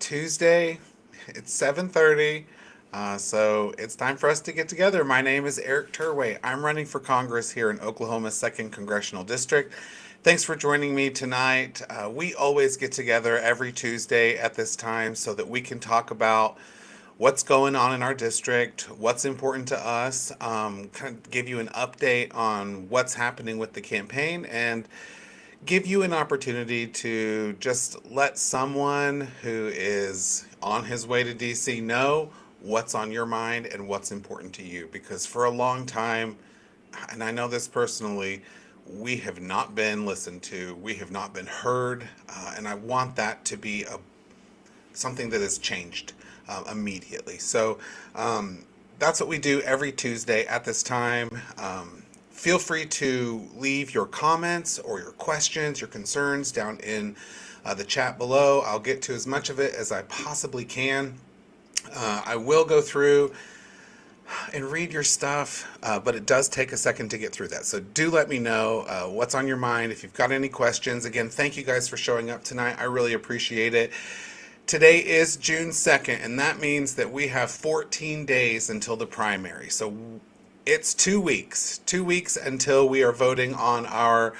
Tuesday. It's 7:30, so it's time for us to get together. My name is Eric Turway. I'm running for Congress here in Oklahoma's 2nd Congressional District. Thanks for joining me tonight. We always get together every Tuesday at this time so that we can talk about what's going on in our district, what's important to us, kind of give you an update on what's happening with the campaign, and give you an opportunity to just let someone who is on his way to DC know what's on your mind and what's important to you. Because for a long time, and I know this personally, we have not been listened to, we have not been heard, and I want that to be something that has changed immediately. So that's what we do every Tuesday at this time. Feel free to leave your comments or your questions, your concerns down in the chat below. I'll get to as much of it as I possibly can. I will go through and read your stuff, but it does take a second to get through that. So do let me know what's on your mind. If you've got any questions, again, thank you guys for showing up tonight. I really appreciate it. Today is June 2nd, and that means that we have 14 days until the primary. So it's 2 weeks until we are voting on our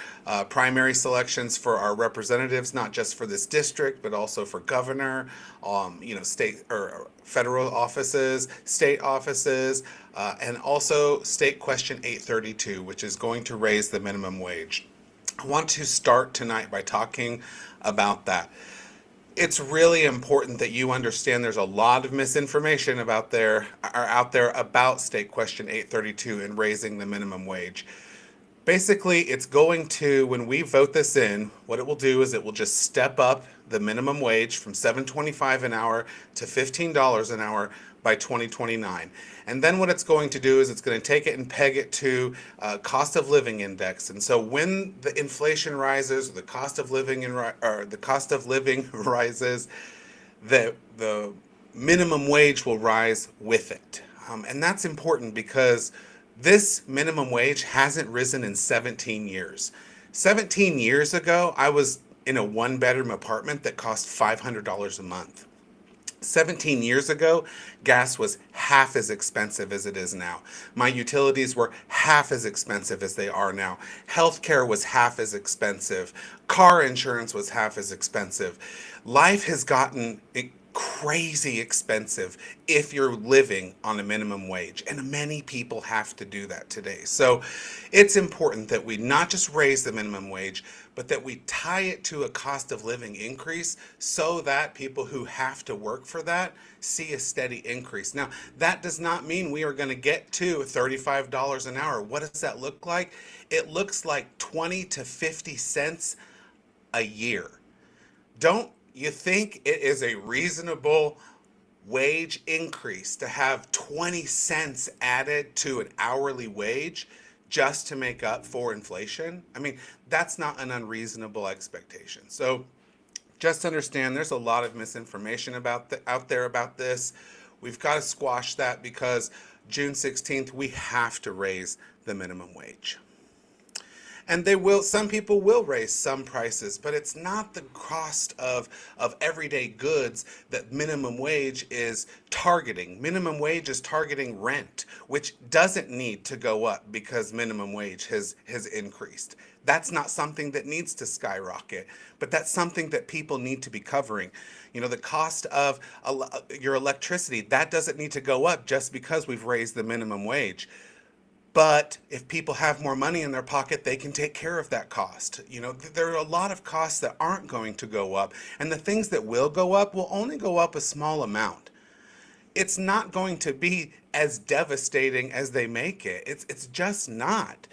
primary selections for our representatives, not just for this district, but also for governor, state or federal offices, state offices, and also state question 832, which is going to raise the minimum wage. I want to start tonight by talking about that. It's really important that you understand there's a lot of misinformation out there about State Question 832 and raising the minimum wage. Basically, it's going to, when we vote this in, what it will do is it will just step up the minimum wage from $7.25 an hour to $15 an hour by 2029. And then what it's going to do is it's going to take it and peg it to cost of living index. And so when the inflation rises, the cost of living rises, the minimum wage will rise with it. And that's important because this minimum wage hasn't risen in 17 years. 17 years ago, I was in a one-bedroom apartment that cost $500 a month. 17 years ago, gas was half as expensive as it is now. My utilities were half as expensive as they are now. Healthcare was half as expensive. Car insurance was half as expensive. Life has gotten crazy expensive if you're living on a minimum wage, and many people have to do that today. So it's important that we not just raise the minimum wage, but that we tie it to a cost of living increase so that people who have to work for that see a steady increase. Now, that does not mean we are going to get to $35 an hour. What does that look like? It looks like 20 to 50 cents a year. Don't you think it is a reasonable wage increase to have 20 cents added to an hourly wage just to make up for inflation? I mean, that's not an unreasonable expectation. So just understand there's a lot of misinformation out there about this. We've got to squash that because June 16th, we have to raise the minimum wage. And some people will raise some prices, but it's not the cost of everyday goods that minimum wage is targeting. Minimum wage is targeting rent, which doesn't need to go up because minimum wage has increased. That's not something that needs to skyrocket, but that's something that people need to be covering. You know, the cost of your electricity, that doesn't need to go up just because we've raised the minimum wage. But if people have more money in their pocket, they can take care of that cost. You know, there are a lot of costs that aren't going to go up, and the things that will go up will only go up a small amount. It's not going to be as devastating as they make it. It's just not.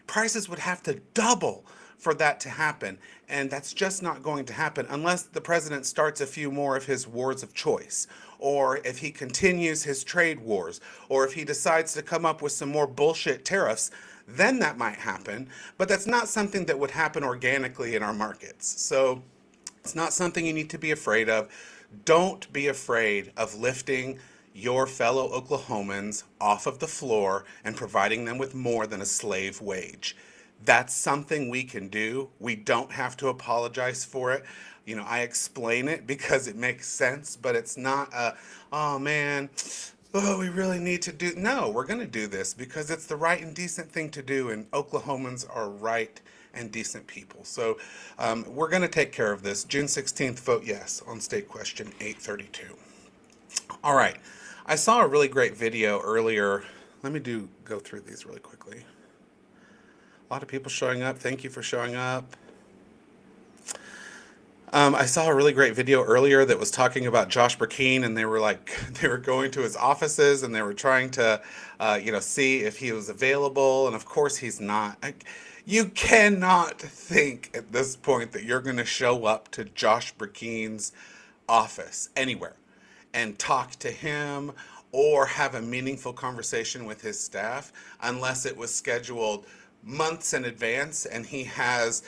Prices would have to double for that to happen, and that's just not going to happen unless the president starts a few more of his wars of choice, or if he continues his trade wars, or if he decides to come up with some more bullshit tariffs. Then that might happen, but that's not something that would happen organically in our markets. So it's not something you need to be afraid of. Don't be afraid of lifting your fellow Oklahomans off of the floor and providing them with more than a slave wage. That's something we can do. We don't have to apologize for it. I explain it because it makes sense, but it's not a, oh man, oh, we really need to do. No, we're going to do this because it's the right and decent thing to do, and Oklahomans are right and decent people. So we're going to take care of this. June 16th, vote yes on state question 832. All right. I saw a really great video earlier. Let me go through these really quickly. A lot of people showing up. Thank you for showing up. I saw a really great video earlier that was talking about Josh Burkeen, and they were like, they were going to his offices and they were trying to, see if he was available. And of course, he's not. You cannot think at this point that you're going to show up to Josh Burkeen's office anywhere and talk to him or have a meaningful conversation with his staff unless it was scheduled months in advance and he has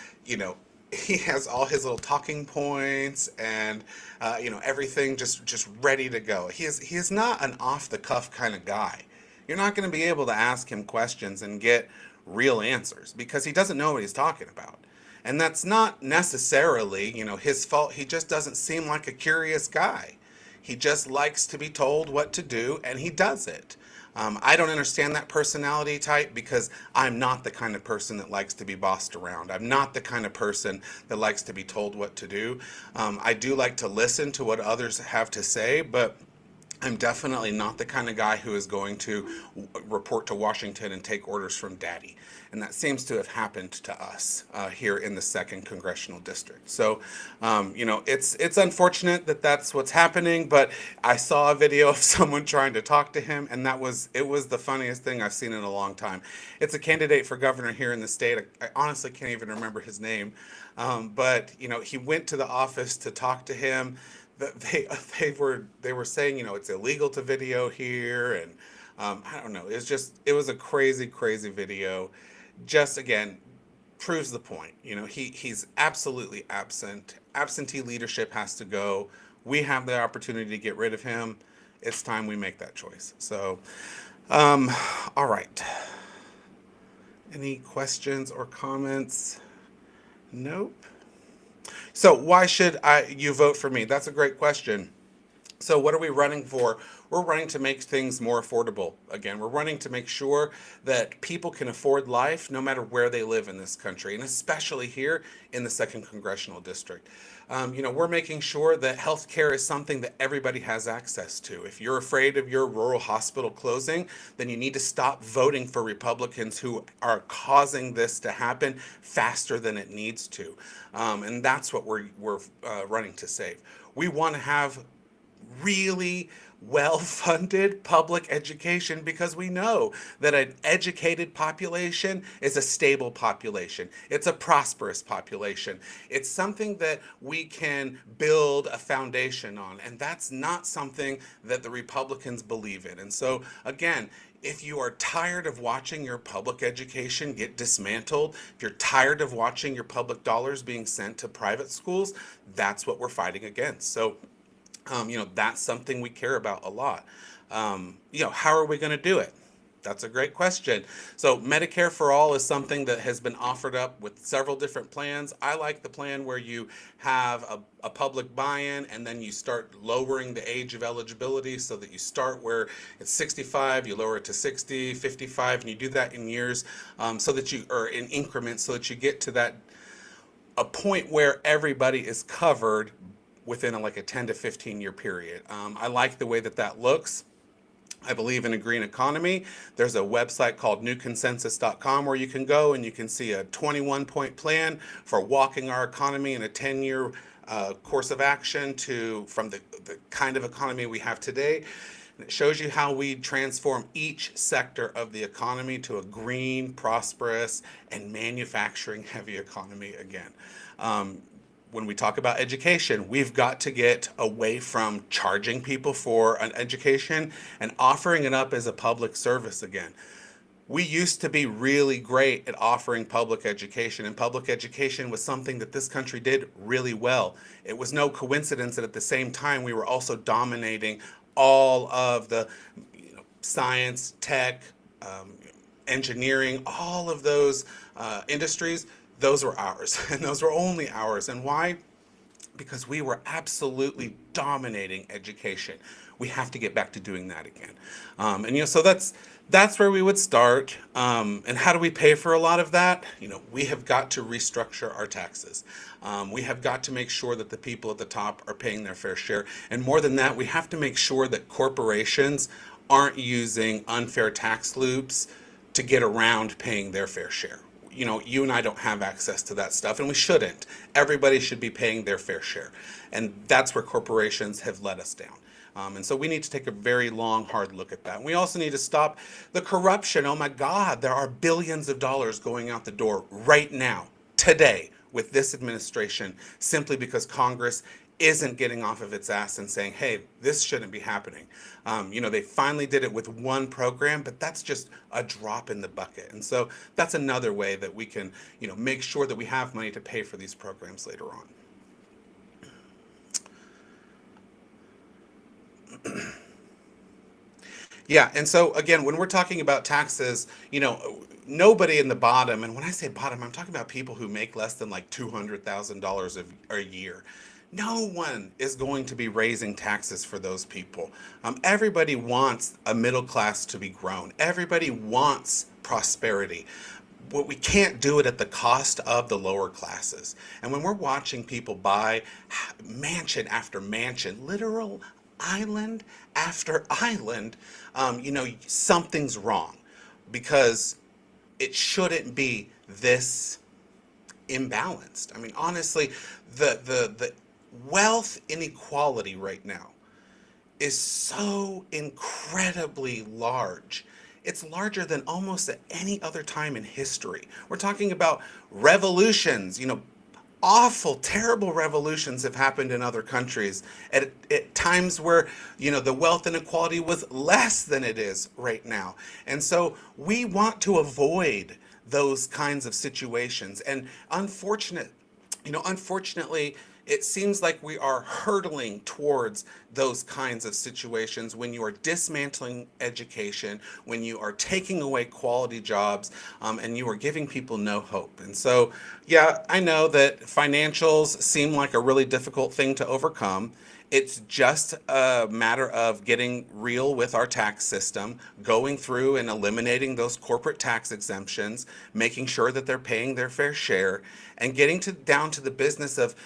all his little talking points and everything just ready to go. He is not an off the cuff kind of guy. You're not going to be able to ask him questions and get real answers because he doesn't know what he's talking about. And that's not necessarily, his fault. He just doesn't seem like a curious guy. He just likes to be told what to do, and he does it. I don't understand that personality type because I'm not the kind of person that likes to be bossed around. I'm not the kind of person that likes to be told what to do. I do like to listen to what others have to say, but I'm definitely not the kind of guy who is going to report to Washington and take orders from daddy. And that seems to have happened to us here in the second congressional district. So, it's unfortunate that that's what's happening, but I saw a video of someone trying to talk to him, and it was the funniest thing I've seen in a long time. It's a candidate for governor here in the state. I honestly can't even remember his name. But he went to the office to talk to him. They were saying it's illegal to video here, and I don't know. It was a crazy video. Just again proves the point. He's absolutely absent. Absentee leadership has to go. We have the opportunity to get rid of him. It's time we make that choice. So, all right. Any questions or comments? Nope. So why should you vote for me? That's a great question. So what are we running for? We're running to make things more affordable. Again, we're running to make sure that people can afford life no matter where they live in this country, and especially here in the second congressional district. We're making sure that healthcare is something that everybody has access to. If you're afraid of your rural hospital closing, then you need to stop voting for Republicans who are causing this to happen faster than it needs to. And that's what we're running to save. We want to have really well-funded public education because we know that an educated population is a stable population. It's a prosperous population. It's something that we can build a foundation on, and that's not something that the Republicans believe in. And so, again, if you are tired of watching your public education get dismantled, if you're tired of watching your public dollars being sent to private schools, that's what we're fighting against. So that's something we care about a lot. How are we going to do it? That's a great question. So Medicare for All is something that has been offered up with several different plans. I like the plan where you have a public buy-in and then you start lowering the age of eligibility so that you start where it's 65, you lower it to 60, 55, and you do that in years or in increments so that you get to a point where everybody is covered within a 10 to 15 year period. I like the way that looks. I believe in a green economy. There's a website called newconsensus.com where you can go and you can see a 21-point plan for walking our economy in a 10-year course of action from the kind of economy we have today. And it shows you how we transform each sector of the economy to a green, prosperous, and manufacturing heavy economy again. When we talk about education, we've got to get away from charging people for an education and offering it up as a public service again. We used to be really great at offering public education, and public education was something that this country did really well. It was no coincidence that at the same time we were also dominating all of the science, tech, engineering, all of those industries. Those were ours, and those were only ours. And why? because we were absolutely dominating education. We have to get back to doing that again. So that's where we would start. And how do we pay for a lot of that? We have got to restructure our taxes. We have got to make sure that the people at the top are paying their fair share. And more than that, we have to make sure that corporations aren't using unfair tax loops to get around paying their fair share. You and I don't have access to that stuff, and we shouldn't. Everybody should be paying their fair share. And that's where corporations have let us down. And so we need to take a very long, hard look at that. And we also need to stop the corruption. Oh my God, there are billions of dollars going out the door right now, today, with this administration, simply because Congress isn't getting off of its ass and saying, hey, this shouldn't be happening. They finally did it with one program, but that's just a drop in the bucket. And so that's another way that we can, make sure that we have money to pay for these programs later on. Yeah, and so again, when we're talking about taxes, nobody in the bottom, and when I say bottom, I'm talking about people who make less than like $200,000 a year. No one is going to be raising taxes for those people. Everybody wants a middle class to be grown. Everybody wants prosperity. But we can't do it at the cost of the lower classes. And when we're watching people buy mansion after mansion, literal island after island, something's wrong, because it shouldn't be this imbalanced. I mean, honestly, the wealth inequality right now is so incredibly large. It's larger than almost at any other time in history. We're talking about revolutions, awful, terrible revolutions have happened in other countries at times where, the wealth inequality was less than it is right now. And so we want to avoid those kinds of situations. And unfortunately, it seems like we are hurtling towards those kinds of situations when you are dismantling education, when you are taking away quality jobs, and you are giving people no hope. And so, yeah, I know that financials seem like a really difficult thing to overcome. It's just a matter of getting real with our tax system, going through and eliminating those corporate tax exemptions, making sure that they're paying their fair share, and getting down to the business of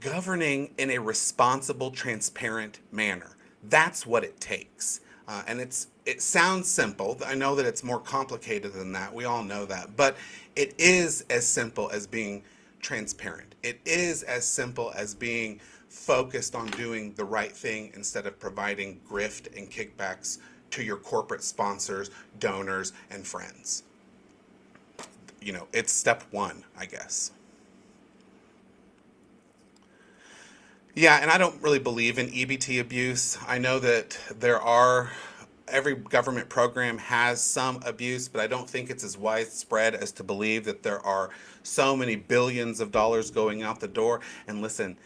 governing in a responsible, transparent manner. That's what it takes. And it sounds simple. I know that it's more complicated than that. We all know that. But it is as simple as being transparent. It is as simple as being focused on doing the right thing instead of providing grift and kickbacks to your corporate sponsors, donors, and friends. It's step one, I guess. Yeah, and I don't really believe in EBT abuse. I know that every government program has some abuse, but I don't think it's as widespread as to believe that there are so many billions of dollars going out the door. And listen,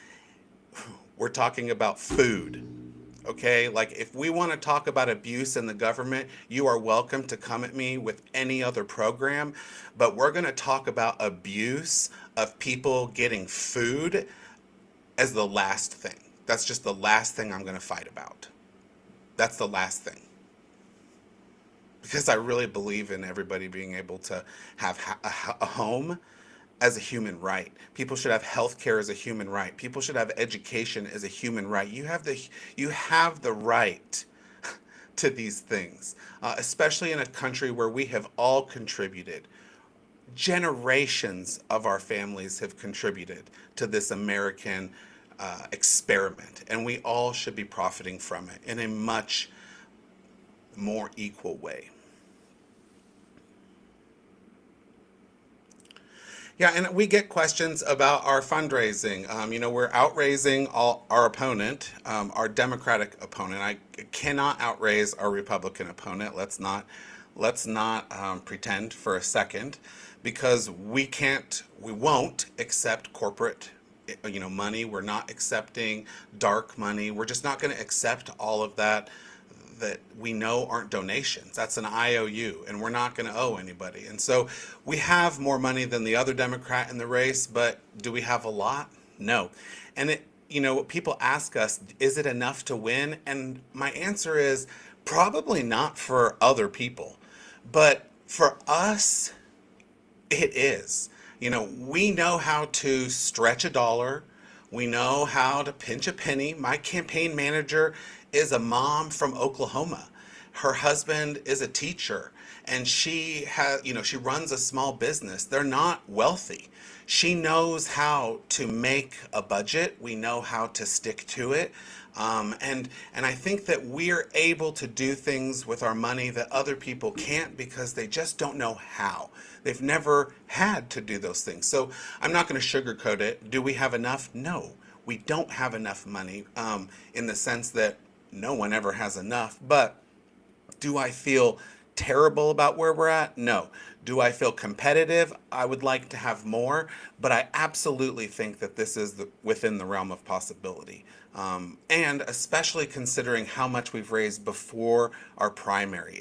we're talking about food. Okay, like if we want to talk about abuse in the government, you are welcome to come at me with any other program, but we're going to talk about abuse of people getting food as the last thing. That's just the last thing I'm going to fight about. That's the last thing. Because I really believe in everybody being able to have a home as a human right. People should have health care as a human right. People should have education as a human right. You have the right to these things, especially in a country where we have all contributed. Generations of our families have contributed to this American experiment, and we all should be profiting from it in a much more equal way. Yeah, and we get questions about our fundraising. We're outraising our opponent, our Democratic opponent. I cannot outraise our Republican opponent. Let's not pretend for a second, because we won't accept corporate, money. We're not accepting dark money. We're just not going to accept all of that we know aren't donations. That's an IOU, and we're not going to owe anybody. And so we have more money than the other Democrat in the race, but do we have a lot? No. And people ask us, is it enough to win? And my answer is probably not for other people. But for us, it is. We know how to stretch a dollar. We know how to pinch a penny. My campaign manager is a mom from Oklahoma. Her husband is a teacher, and she runs a small business. They're not wealthy. She knows how to make a budget. We know how to stick to it. And I think that we're able to do things with our money that other people can't because they just don't know how. They've never had to do those things. So I'm not going to sugarcoat it. Do we have enough? No, we don't have enough money, in the sense that no one ever has enough. But do I feel terrible about where we're at? No. Do I feel competitive? I would like to have more, but I absolutely think that this is within the realm of possibility. And especially considering how much we've raised before our primary.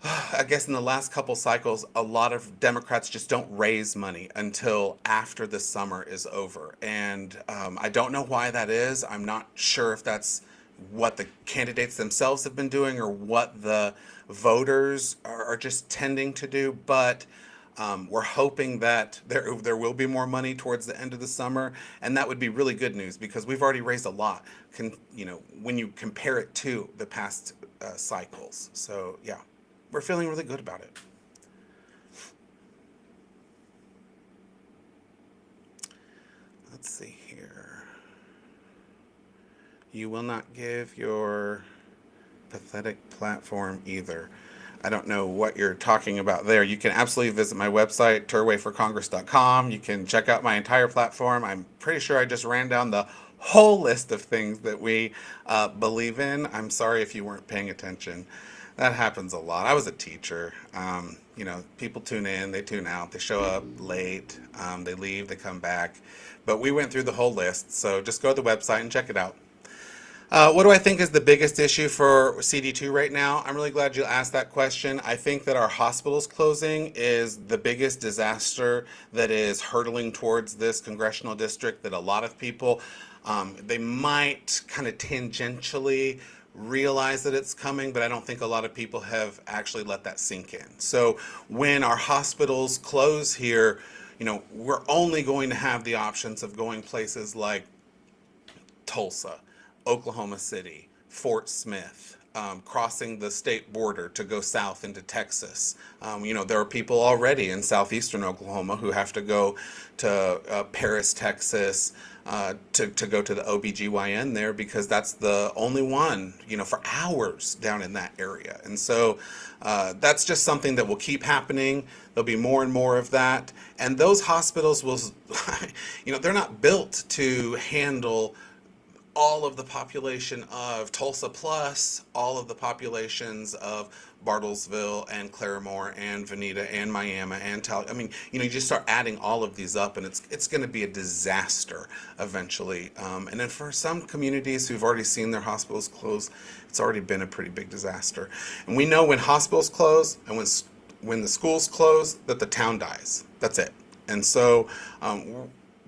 I guess in the last couple cycles, a lot of Democrats just don't raise money until after the summer is over. And I don't know why that is. I'm not sure if that's what the candidates themselves have been doing or what the voters are just tending to do. But we're hoping that there will be more money towards the end of the summer, and that would be really good news because we've already raised a lot. When you compare it to the past cycles. So yeah, we're feeling really good about it. Let's see here. You will not give your pathetic platform either. I don't know what you're talking about there. You can absolutely visit my website, turwayforcongress.com. You can check out my entire platform. I'm pretty sure I just ran down the whole list of things that we believe in. I'm sorry if you weren't paying attention. That happens a lot. I was a teacher. People tune in, they tune out, they show up late, they leave, they come back. But we went through the whole list, so just go to the website and check it out. What do I think is the biggest issue for CD2 right now? I'm really glad you asked that question. I think that our hospitals closing is the biggest disaster that is hurtling towards this congressional district that a lot of people, they might kind of tangentially realize that it's coming, but I don't think a lot of people have actually let that sink in. So when our hospitals close here, we're only going to have the options of going places like Tulsa, Oklahoma City, Fort Smith, crossing the state border to go south into Texas. There are people already in southeastern Oklahoma who have to go to Paris, Texas, to go to the OBGYN there because that's the only one, for hours down in that area. And so that's just something that will keep happening. There'll be more and more of that. And those hospitals will, they're not built to handle all of the population of Tulsa plus all of the populations of Bartlesville and Claremore and Veneta and Miami and you just start adding all of these up and it's going to be a disaster eventually. And then for some communities who've already seen their hospitals close, it's already been a pretty big disaster. And we know when hospitals close and when the schools close that the town dies. That's it. And so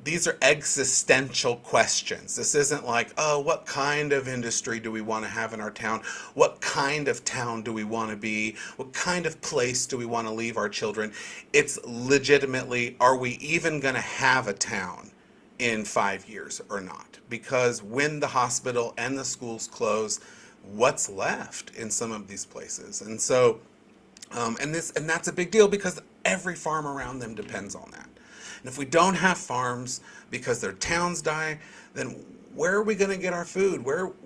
these are existential questions. This isn't like, oh, what kind of industry do we want to have in our town? What kind of town do we want to be? What kind of place do we want to leave our children? It's legitimately, are we even going to have a town in 5 years or not? Because when the hospital and the schools close, what's left in some of these places? And so, and that's a big deal because every farm around them depends on that. And if we don't have farms because their towns die, then where are we going to get our food?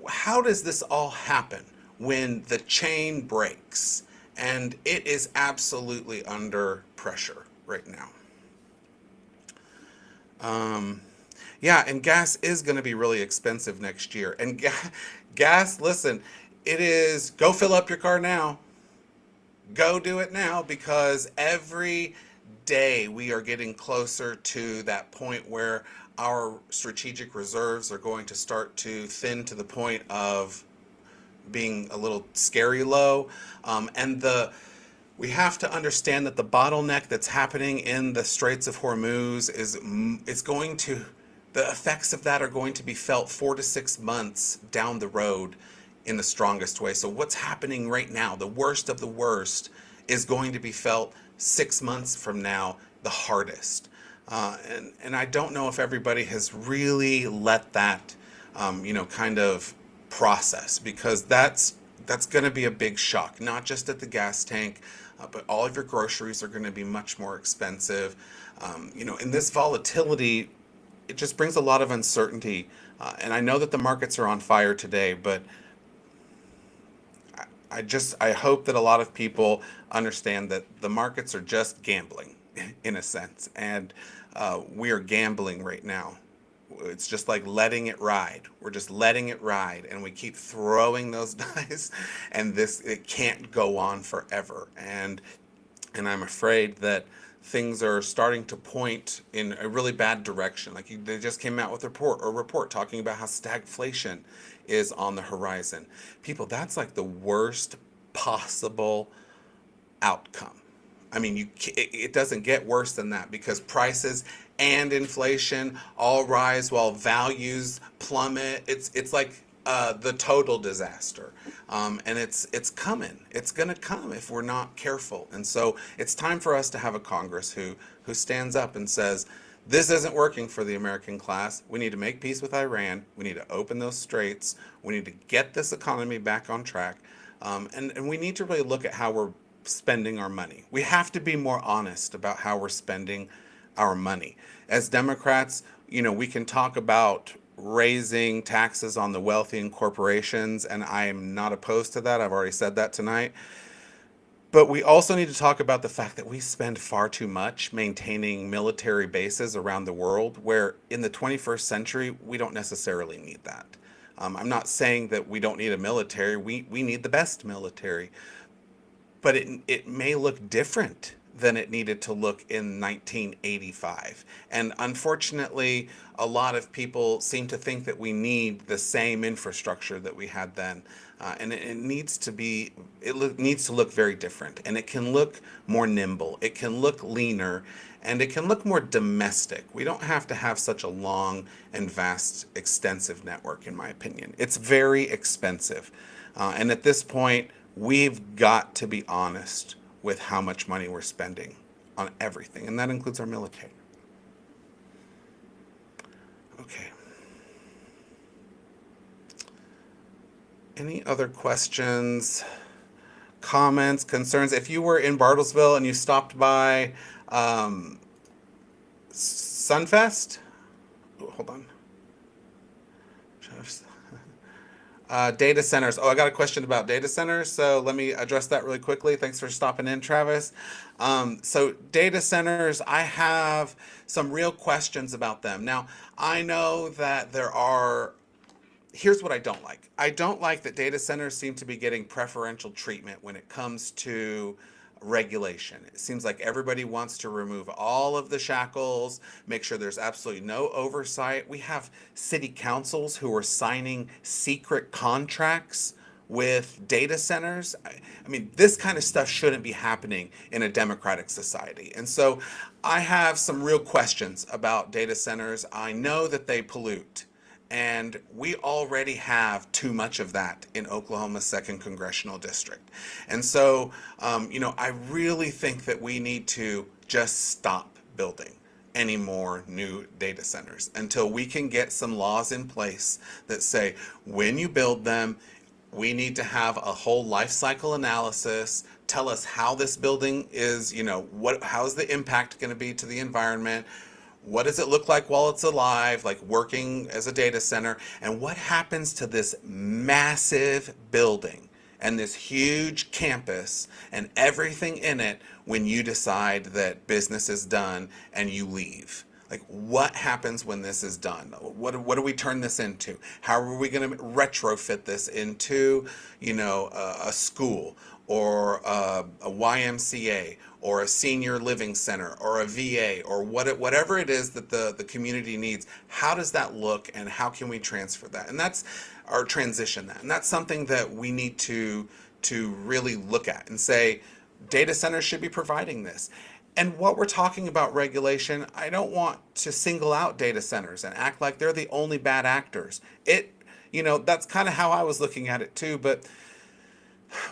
How does this all happen when the chain breaks? And it is absolutely under pressure right now. Yeah, and gas is going to be really expensive next year. And gas, listen, it is, go fill up your car now. Go do it now because every day we are getting closer to that point where our strategic reserves are going to start to thin to the point of being a little scary low. And We have to understand that the bottleneck that's happening in the Straits of Hormuz is going to, the effects of that are going to be felt 4 to 6 months down the road in the strongest way. So what's happening right now, the worst of the worst, is going to be felt 6 months from now the hardest. And I don't know if everybody has really let that, kind of process, because that's going to be a big shock, not just at the gas tank, but all of your groceries are going to be much more expensive. And this volatility, it just brings a lot of uncertainty. And I know that the markets are on fire today, but I hope that a lot of people understand that the markets are just gambling in a sense, and we are gambling right now. It's just like letting it ride. We're just letting it ride, and we keep throwing those dice, and this it can't go on forever. And I'm afraid that things are starting to point in a really bad direction. Like they just came out with a report talking about how stagflation is on the horizon. People, that's like the worst possible outcome. I mean, it doesn't get worse than that, because prices and inflation all rise while values plummet. It's like the total disaster, and it's coming. It's gonna come if we're not careful. And so it's time for us to have a Congress who stands up and says, this isn't working for the American class. We need to make peace with Iran. We need to open those straits. We need to get this economy back on track. And we need to really look at how we're spending our money. We have to be more honest about how we're spending our money. As Democrats, we can talk about raising taxes on the wealthy and corporations, and I am not opposed to that. I've already said that tonight. But we also need to talk about the fact that we spend far too much maintaining military bases around the world, where in the 21st century, we don't necessarily need that. I'm not saying that we don't need a military. We need the best military. But it may look different than it needed to look in 1985. And unfortunately, a lot of people seem to think that we need the same infrastructure that we had then. And it needs to be, needs to look very different. And it can look more nimble. It can look leaner. And it can look more domestic. We don't have to have such a long and vast, extensive network, in my opinion. It's very expensive. And at this point, we've got to be honest with how much money we're spending on everything, and that includes our military. Okay. Any other questions, comments, concerns? If you were in Bartlesville and you stopped by Sunfest, hold on. Data centers. Oh, I got a question about data centers, so let me address that really quickly. Thanks for stopping in, Travis. So data centers, I have some real questions about them. Now, I know that here's what I don't like. I don't like that data centers seem to be getting preferential treatment when it comes to regulation. It seems like everybody wants to remove all of the shackles, make sure there's absolutely no oversight. We have city councils who are signing secret contracts with data centers. I mean, this kind of stuff shouldn't be happening in a democratic society. And so I have some real questions about data centers. I know that they pollute. And we already have too much of that in Oklahoma's 2nd Congressional District. And so, I really think that we need to just stop building any more new data centers until we can get some laws in place that say when you build them, we need to have a whole life cycle analysis, tell us how this building is, how's the impact going to be to the environment. What does it look like while it's alive, like working as a data center? And what happens to this massive building and this huge campus and everything in it when you decide that business is done and you leave? Like, what happens when this is done? What do we turn this into? How are we going to retrofit this into, a school or a YMCA or a senior living center or a VA or whatever it is that the community needs? How does that look, and how can we transfer that? And that's our transition that. And that's something that we need to really look at and say, Data centers should be providing this. And what we're talking about regulation, I don't want to single out data centers and act like they're the only bad actors. That's kind of how I was looking at it too. But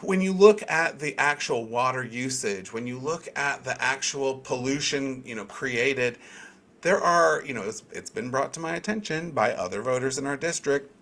when you look at the actual water usage, when you look at the actual pollution, created, there are, it's been brought to my attention by other voters in our district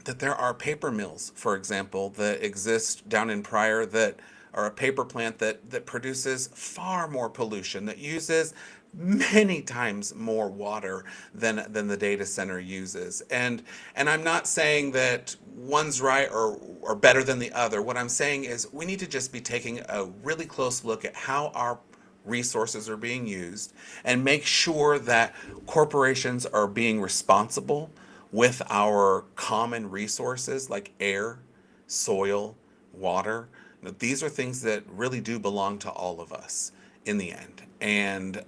that there are paper mills, for example, that exist down in Pryor that are a paper plant that produces far more pollution, that uses many times more water than the data center uses. And I'm not saying that one's right or better than the other. What I'm saying is we need to just be taking a really close look at how our resources are being used and make sure that corporations are being responsible with our common resources like air, soil, water. These are things that really do belong to all of us in the end, and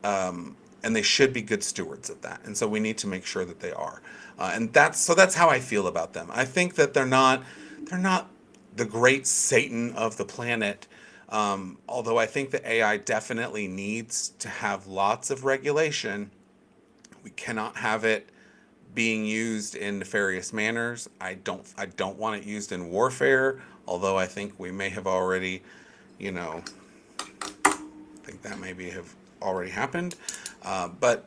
they should be good stewards of that. And so we need to make sure that they are. And that's how I feel about them. I think that they're not the great Satan of the planet. Although I think that AI definitely needs to have lots of regulation. We cannot have it being used in nefarious manners. I don't want it used in warfare, although I think we may have already, I think that maybe have already happened. But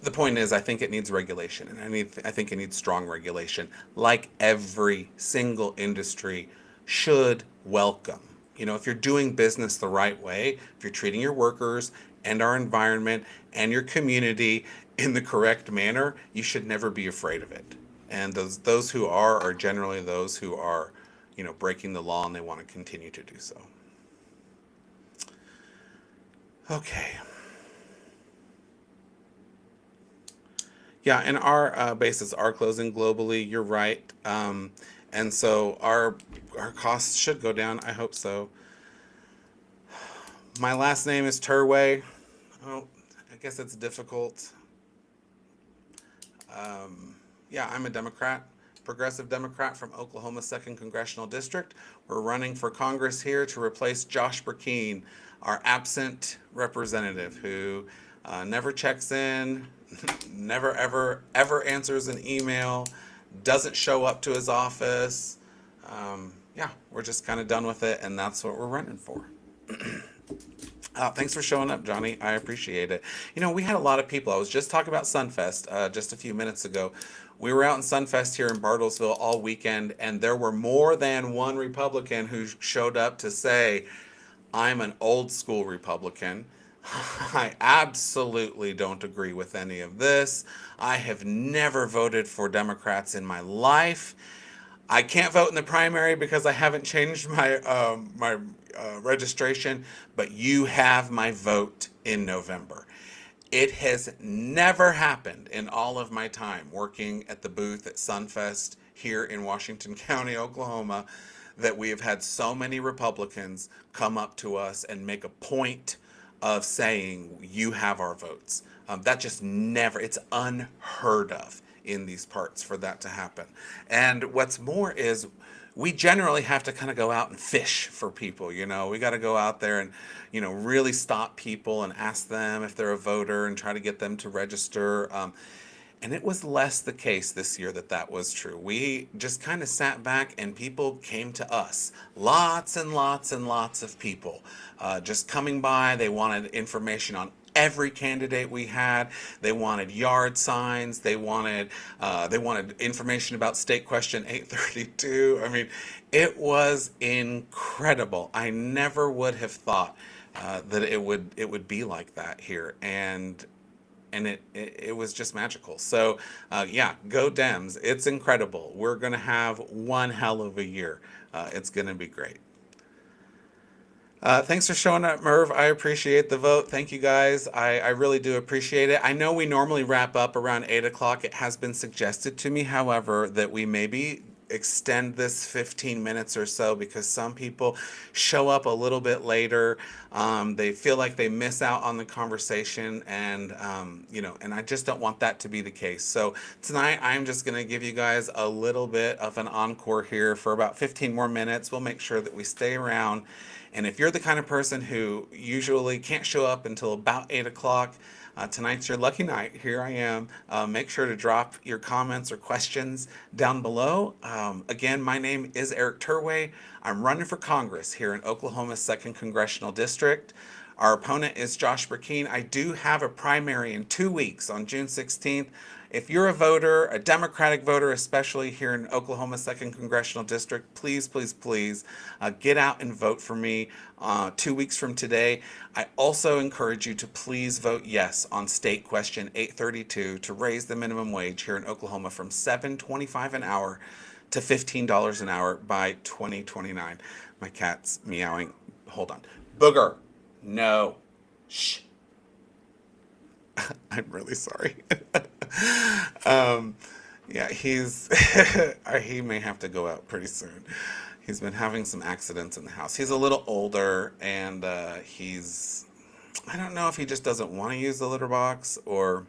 the point is, I think it needs regulation, and I think it needs strong regulation, like every single industry should welcome. If you're doing business the right way, if you're treating your workers and our environment and your community in the correct manner, you should never be afraid of it. And those who are generally those who are, breaking the law, and they want to continue to do so. Okay. Yeah, and our bases are closing globally. You're right, and so our costs should go down. I hope so. My last name is Turway. Oh, I guess it's difficult. Yeah, I'm a Democrat, progressive Democrat from Oklahoma's 2nd Congressional District. We're running for Congress here to replace Josh Burkeen, our absent representative who never checks in, never ever answers an email, doesn't show up to his office. Yeah, we're just kind of done with it, and that's what we're running for. Thanks for showing up, Johnny. I appreciate it. We had a lot of people. I was just talking about Sunfest just a few minutes ago. We were out in Sunfest here in Bartlesville all weekend, and there were more than one Republican who showed up to say, I'm an old school Republican. I absolutely don't agree with any of this. I have never voted for Democrats in my life. I can't vote in the primary because I haven't changed my registration, but you have my vote in November. It has never happened in all of my time working at the booth at Sunfest here in Washington County, Oklahoma, that we have had so many Republicans come up to us and make a point of saying, you have our votes. That just never, it's unheard of in these parts for that to happen. And what's more is we generally have to kind of go out and fish for people. We got to go out there and really stop people and ask them if they're a voter and try to get them to register. And it was less the case this year that was true. We just kind of sat back and people came to us. Lots and lots and lots of people just coming by. They wanted information on every candidate we had. They wanted yard signs. They wanted information about State Question 832. I mean, it was incredible. I never would have thought that it would be like that here, and it was just magical. So yeah, go Dems. It's incredible. We're gonna have one hell of a year. It's gonna be great. Thanks for showing up, Merv. I appreciate the vote. Thank you, guys. I really do appreciate it. I know we normally wrap up around 8 o'clock. It has been suggested to me, however, that we maybe extend this 15 minutes or so because some people show up a little bit later. They feel like they miss out on the conversation, and and I just don't want that to be the case. So tonight I'm just going to give you guys a little bit of an encore here for about 15 more minutes. We'll make sure that we stay around. And if you're the kind of person who usually can't show up until about 8 o'clock, tonight's your lucky night. Here I am. Make sure to drop your comments or questions down below. Again, my name is Eric Turway. I'm running for Congress here in Oklahoma's 2nd Congressional District. Our opponent is Josh Burkeen. I do have a primary in 2 weeks on June 16th. If you're a voter, a Democratic voter, especially here in Oklahoma's 2nd Congressional District, please, please, please get out and vote for me 2 weeks from today. I also encourage you to please vote yes on State Question 832 to raise the minimum wage here in Oklahoma from $7.25 an hour to $15 an hour by 2029. My cat's meowing. Hold on. Booger. No. Shh. I'm really sorry. Yeah, he may have to go out pretty soon. He's been having some accidents in the house. He's a little older, and I don't know if he just doesn't want to use the litter box or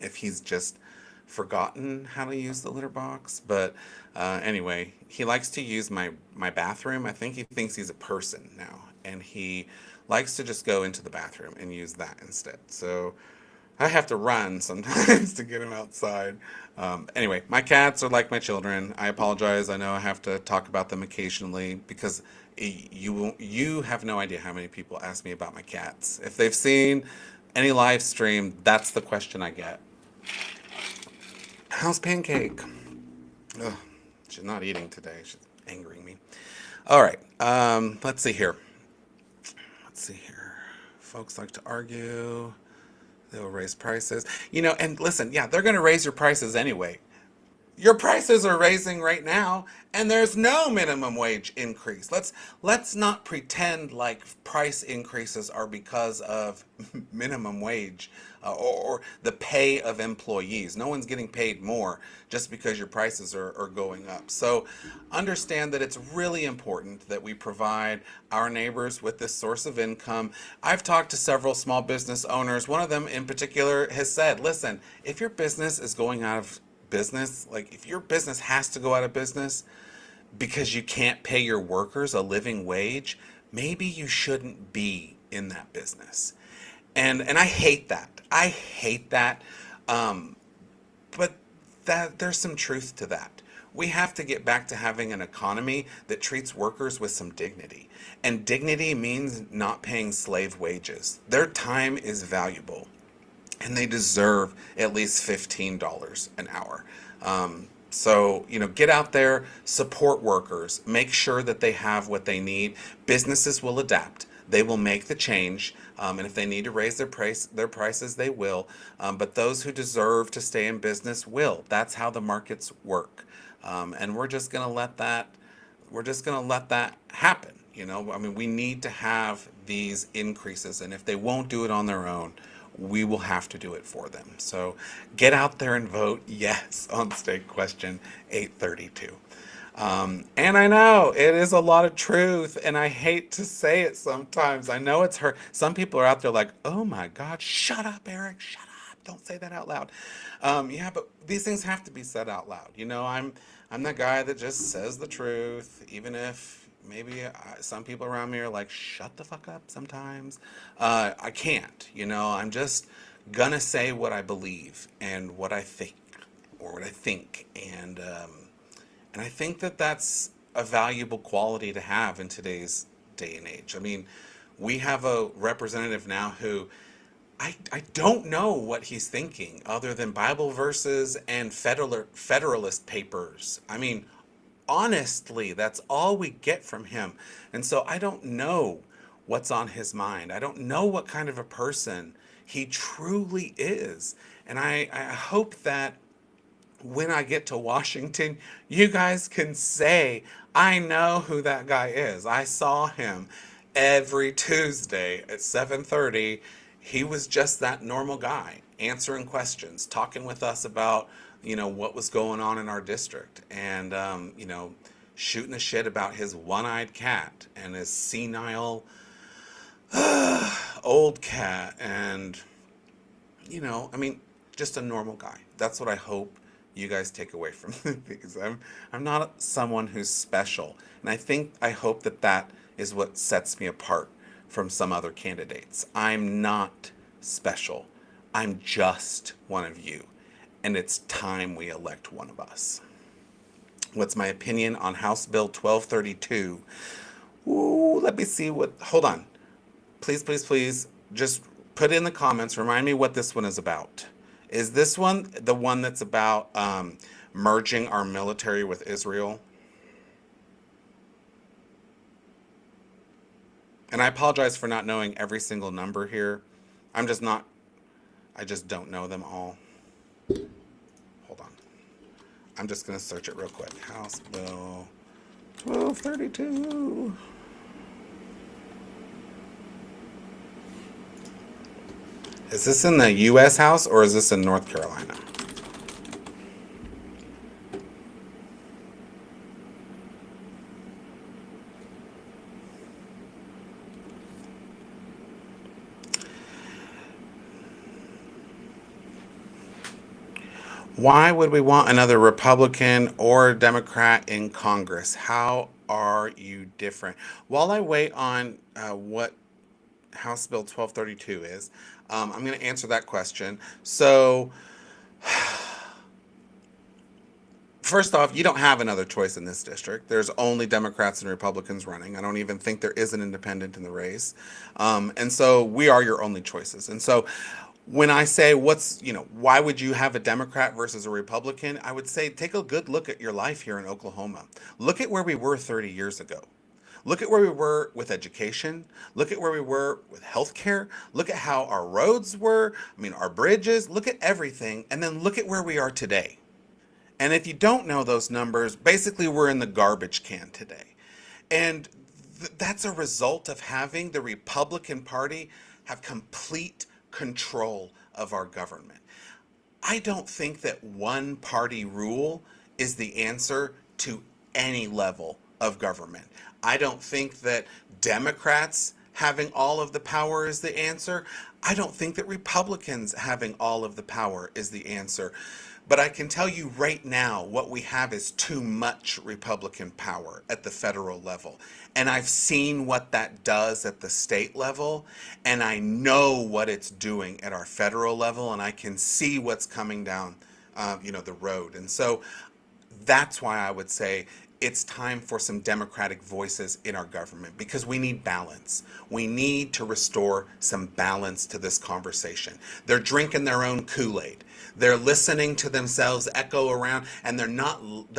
if he's just forgotten how to use the litter box. But anyway, he likes to use my bathroom. I think he thinks he's a person now, and he likes to just go into the bathroom and use that instead. So I have to run sometimes to get him outside. Anyway, my cats are like my children. I apologize. I know I have to talk about them occasionally because you have no idea how many people ask me about my cats. If they've seen any live stream, that's the question I get. How's Pancake? Ugh, she's not eating today. She's angering me. All right. Let's see here. Folks like to argue. They'll raise prices. And listen, yeah, they're going to raise your prices anyway. Your prices are raising right now, and there's no minimum wage increase. Let's not pretend like price increases are because of minimum wage or the pay of employees. No one's getting paid more just because your prices are going up. So understand that it's really important that we provide our neighbors with this source of income. I've talked to several small business owners. One of them in particular has said, listen, if your business is going out of business, like if your business has to go out of business because you can't pay your workers a living wage, maybe you shouldn't be in that business. And I hate that. I hate that. But there's some truth to that. We have to get back to having an economy that treats workers with some dignity. And dignity means not paying slave wages. Their time is valuable, and they deserve at least $15 an hour. So, get out there, support workers, make sure that they have what they need. Businesses will adapt. They will make the change, and if they need to raise their prices, they will. But those who deserve to stay in business will. That's how the markets work, and we're just going to let that. We're just going to let that happen. We need to have these increases, and if they won't do it on their own, we will have to do it for them. So get out there and vote yes on State Question 832. And I know it is a lot of truth, and I hate to say it sometimes. I know it's hurt. Some people are out there like, oh my God, shut up, Eric, shut up. Don't say that out loud. Yeah, but these things have to be said out loud. I'm that guy that just says the truth, even if maybe some people around me are like, shut the fuck up sometimes. I can't, I'm just gonna say what I believe and what I think, and I think that that's a valuable quality to have in today's day and age. We have a representative now who I don't know what he's thinking other than Bible verses and Federalist papers. Honestly, that's all we get from him. And so I don't know what's on his mind. I don't know what kind of a person he truly is. And I hope that when I get to Washington, you guys can say, I know who that guy is. I saw him every Tuesday at 7:30. He was just that normal guy. answering questions, talking with us about, what was going on in our district, and, shooting the shit about his one-eyed cat and his senile old cat, and, I mean, just a normal guy. That's what I hope you guys take away from it, because I'm not someone who's special, and I hope that that is what sets me apart from some other candidates. I'm not special. I'm just one of you, and it's time we elect one of us. What's my opinion on House Bill 1232? Ooh, let me see what. Hold on. Please, please, please, just put in the comments. Remind me what this one is about. Is this one the one that's about merging our military with Israel? And I apologize for not knowing every single number here. I'm just not, I just don't know them all. Hold on. I'm just going to search it real quick. House Bill 1232. Is this in the U.S. House or is this in North Carolina? Why would we want another Republican or Democrat in Congress? How are you different? While I wait on what House Bill 1232 is, I'm going to answer that question. So, first off, you don't have another choice in this district. There's only Democrats and Republicans running. I don't even think there is an independent in the race. And so we are your only choices. And so when I say why would you have a Democrat versus a Republican? I would say take a good look at your life here in Oklahoma. Look at where we were 30 years ago. Look at where we were with education. Look at where we were with healthcare. Look at how our roads were. I mean, our bridges. Look at everything. And then look at where we are today. And if you don't know those numbers, basically we're in the garbage can today. And that's a result of having the Republican Party have complete control of our government. I don't think that one party rule is the answer to any level of government. I don't think that Democrats having all of the power is the answer. I don't think that Republicans having all of the power is the answer. But I can tell you right now, what we have is too much Republican power at the federal level. And I've seen what that does at the state level, and I know what it's doing at our federal level, and I can see what's coming down, the road. And so that's why I would say it's time for some Democratic voices in our government, because we need balance. We need to restore some balance to this conversation. They're drinking their own Kool-Aid. They're listening to themselves echo around, and they're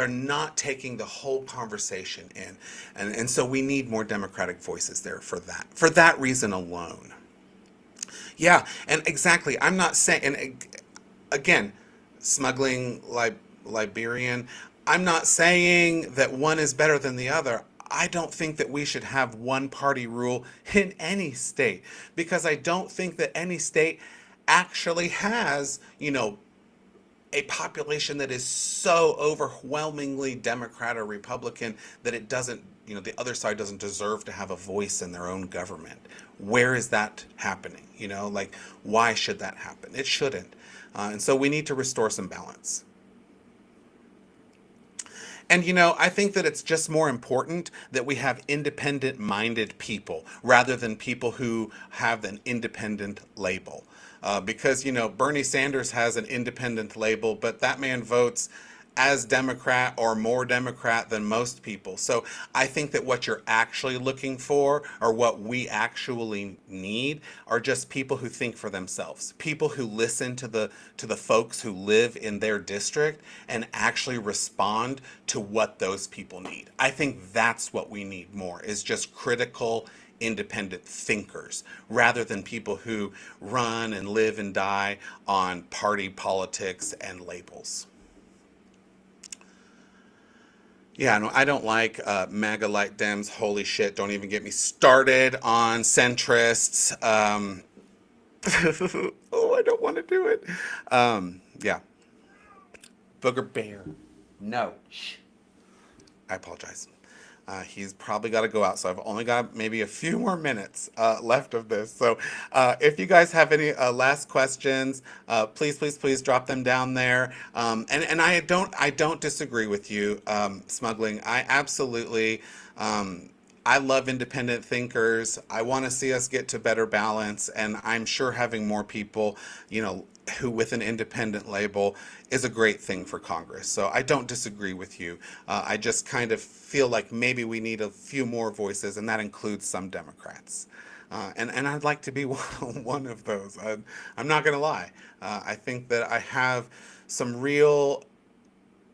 not taking the whole conversation in. And so we need more Democratic voices there for that reason alone. Yeah, and exactly. I'm not saying, and again, smuggling Liberian. I'm not saying that one is better than the other. I don't think that we should have one party rule in any state, because I don't think that any state actually has, a population that is so overwhelmingly Democrat or Republican that it doesn't, the other side doesn't deserve to have a voice in their own government. Where is that happening? Why should that happen? It shouldn't. And so we need to restore some balance. And I think that it's just more important that we have independent minded people rather than people who have an independent label. Because, Bernie Sanders has an independent label, but that man votes as Democrat or more Democrat than most people. So I think that what you're actually looking for, or what we actually need, are just people who think for themselves, people who listen to the folks who live in their district and actually respond to what those people need. I think that's what we need more, is just critical independent thinkers rather than people who run and live and die on party politics and labels. Yeah, no, I don't like MAGA light Dems. Holy shit, don't even get me started on centrists. no, I don't want to do it. Yeah. Booger Bear. No. Shh. I apologize. He's probably got to go out, so I've only got maybe a few more minutes left of this. So, if you guys have any last questions, please, please, please drop them down there. And I don't disagree with you, smuggling. I absolutely. I love independent thinkers. I want to see us get to better balance, and I'm sure having more people, who with an independent label is a great thing for Congress. So I don't disagree with you. I just kind of feel like maybe we need a few more voices, and that includes some Democrats. And I'd like to be one of those. I'm not going to lie. I think that I have some real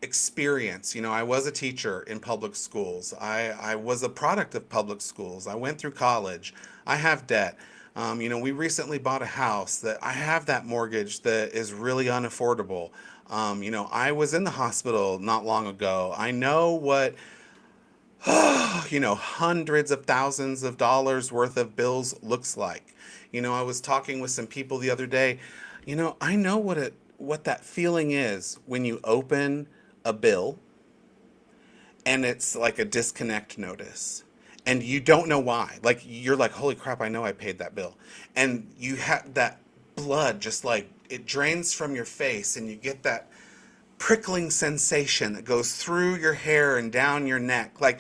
experience. I was a teacher in public schools. I was a product of public schools. I went through college. I have debt. We recently bought a house that I have that mortgage that is really unaffordable. I was in the hospital not long ago. I know what, hundreds of thousands of dollars worth of bills looks like. I was talking with some people the other day. I know what that feeling is when you open a bill and it's like a disconnect notice and you don't know why. Like you're like, holy crap, I know I paid that bill. And you have that blood just like it drains from your face and you get that prickling sensation that goes through your hair and down your neck. Like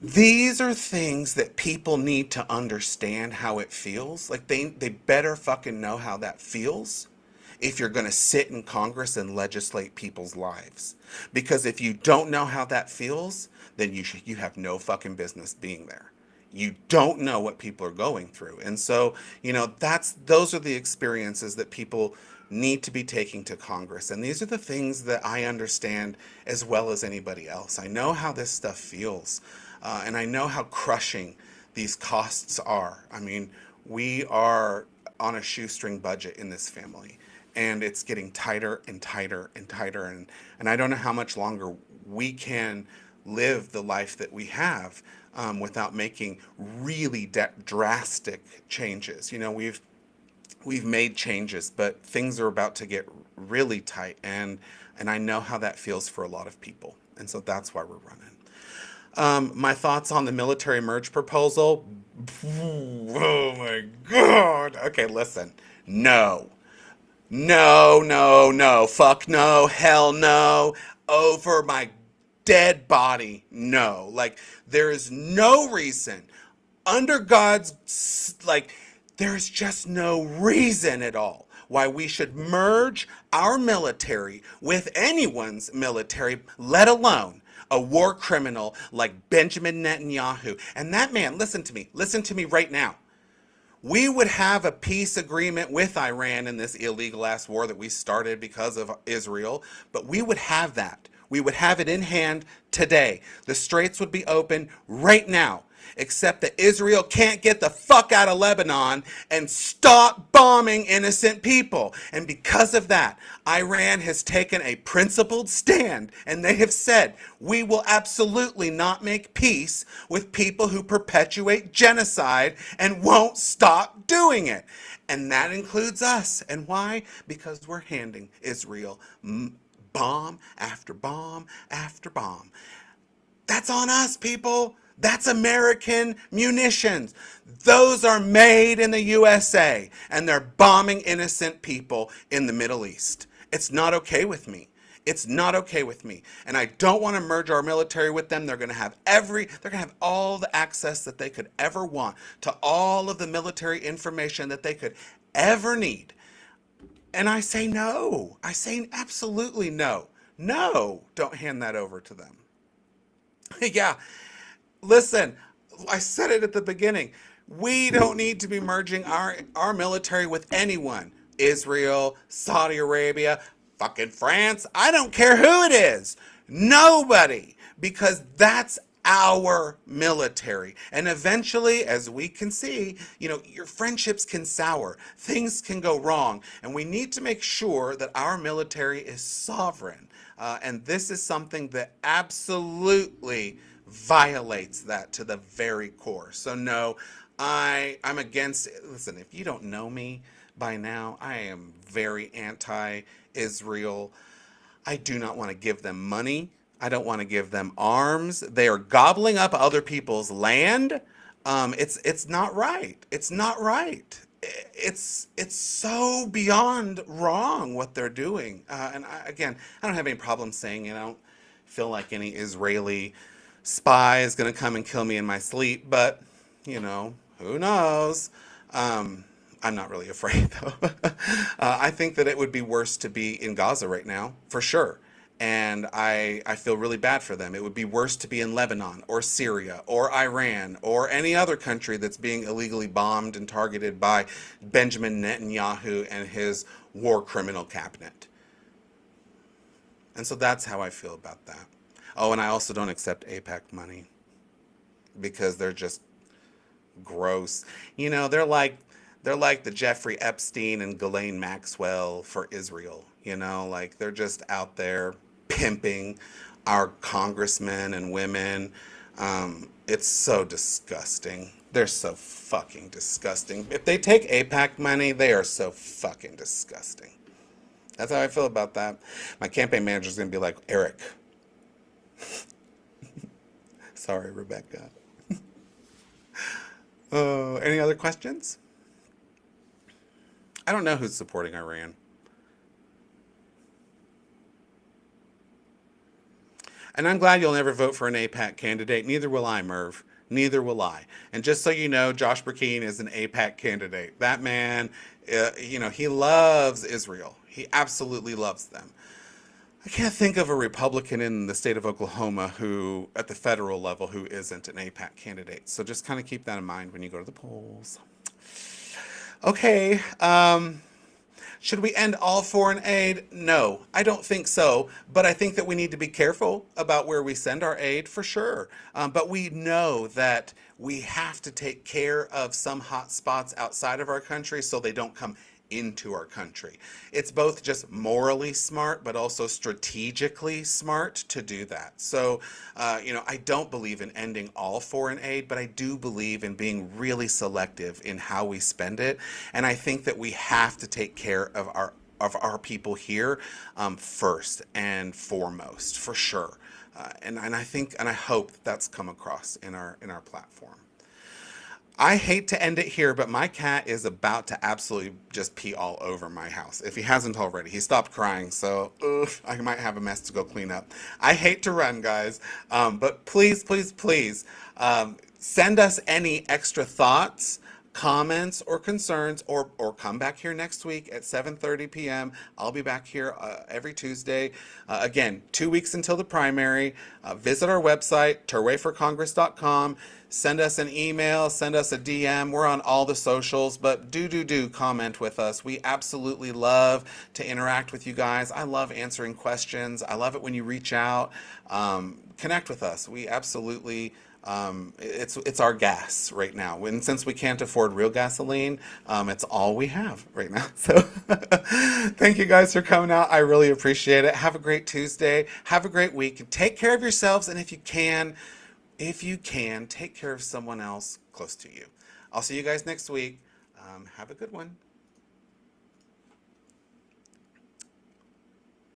these are things that people need to understand how it feels. Like they better fucking know how that feels if you're going to sit in Congress and legislate people's lives. Because if you don't know how that feels, then you have no fucking business being there. You don't know what people are going through. And so, those are the experiences that people need to be taking to Congress. And these are the things that I understand as well as anybody else. I know how this stuff feels. And I know how crushing these costs are. I mean, we are on a shoestring budget in this family. And it's getting tighter and tighter and tighter. And I don't know how much longer we can live the life that we have without making really drastic changes. We've made changes, but things are about to get really tight. And I know how that feels for a lot of people. And so that's why we're running. My thoughts on the military merge proposal. Oh my God. Okay, listen. No. No, no, no. Fuck no. Hell no. Over my dead body. No. Like, there is no reason under God's, there's just no reason at all why we should merge our military with anyone's military, let alone a war criminal like Benjamin Netanyahu. And that man, listen to me right now. We would have a peace agreement with Iran in this illegal ass war that we started because of Israel, but we would have that. We would have it in hand today. The straits would be open right now, except that Israel can't get the fuck out of Lebanon and stop bombing innocent people. And because of that, Iran has taken a principled stand, and they have said, we will absolutely not make peace with people who perpetuate genocide and won't stop doing it. And that includes us. And why? Because we're handing Israel bomb after bomb after bomb. That's on us, people. That's American munitions. Those are made in the USA, and they're bombing innocent people in the Middle East. It's not okay with me. It's not okay with me. And I don't want to merge our military with them. They're going to have all the access that they could ever want to all of the military information that they could ever need. And I say no. I say absolutely no. No, don't hand that over to them. Yeah, listen, I said it at the beginning. We don't need to be merging our military with anyone. Israel, Saudi Arabia, fucking France. I don't care who it is. Nobody. Because that's our military. And eventually, as we can see, your friendships can sour. Things can go wrong. And we need to make sure that our military is sovereign. And this is something that absolutely violates that to the very core. So no, I'm against it. Listen, if you don't know me, by now. I am very anti-Israel. I do not want to give them money. I don't want to give them arms. They are gobbling up other people's land. It's not right. It's not right. It's so beyond wrong what they're doing. Again, I don't have any problem saying it. I don't feel like any Israeli spy is going to come and kill me in my sleep, but who knows? I'm not really afraid though. I think that it would be worse to be in Gaza right now, for sure. And I feel really bad for them. It would be worse to be in Lebanon or Syria or Iran or any other country that's being illegally bombed and targeted by Benjamin Netanyahu and his war criminal cabinet. And so that's how I feel about that. Oh, and I also don't accept AIPAC money because they're just gross. They're like the Jeffrey Epstein and Ghislaine Maxwell for Israel. Like they're just out there pimping our congressmen and women. It's so disgusting. They're so fucking disgusting. If they take AIPAC money, they are so fucking disgusting. That's how I feel about that. My campaign manager's gonna be like, Eric. Sorry, Rebecca. Any other questions? I don't know who's supporting Iran. And I'm glad you'll never vote for an AIPAC candidate. Neither will I, Merv. Neither will I. And just so you know, Josh Burkeen is an AIPAC candidate. That man, he loves Israel. He absolutely loves them. I can't think of a Republican in the state of Oklahoma who, at the federal level, who isn't an AIPAC candidate. So just kind of keep that in mind when you go to the polls. Okay. Should we end all foreign aid? No, I don't think so. But I think that we need to be careful about where we send our aid for sure. But we know that we have to take care of some hot spots outside of our country so they don't come into our country. It's both just morally smart, but also strategically smart to do that. So, I don't believe in ending all foreign aid, but I do believe in being really selective in how we spend it. And I think that we have to take care of our people here first and foremost, for sure. And I think and I hope that's come across in our platform. I hate to end it here, but my cat is about to absolutely just pee all over my house. If he hasn't already, he stopped crying, so I might have a mess to go clean up. I hate to run, guys, but please, please, please send us any extra thoughts, comments, or concerns, or come back here next week at 7:30 p.m. I'll be back here every Tuesday. Again, 2 weeks until the primary. Visit our website, terwayforcongress.com. Send us an email, send us a DM. We're on all the socials, but do comment with us. We absolutely love to interact with you guys. I love answering questions. I love it when you reach out. Connect with us. We absolutely, it's our gas right now. And since we can't afford real gasoline, it's all we have right now. So thank you guys for coming out. I really appreciate it. Have a great Tuesday. Have a great week. Take care of yourselves, and if you can, take care of someone else close to you. I'll see you guys next week. Have a good one.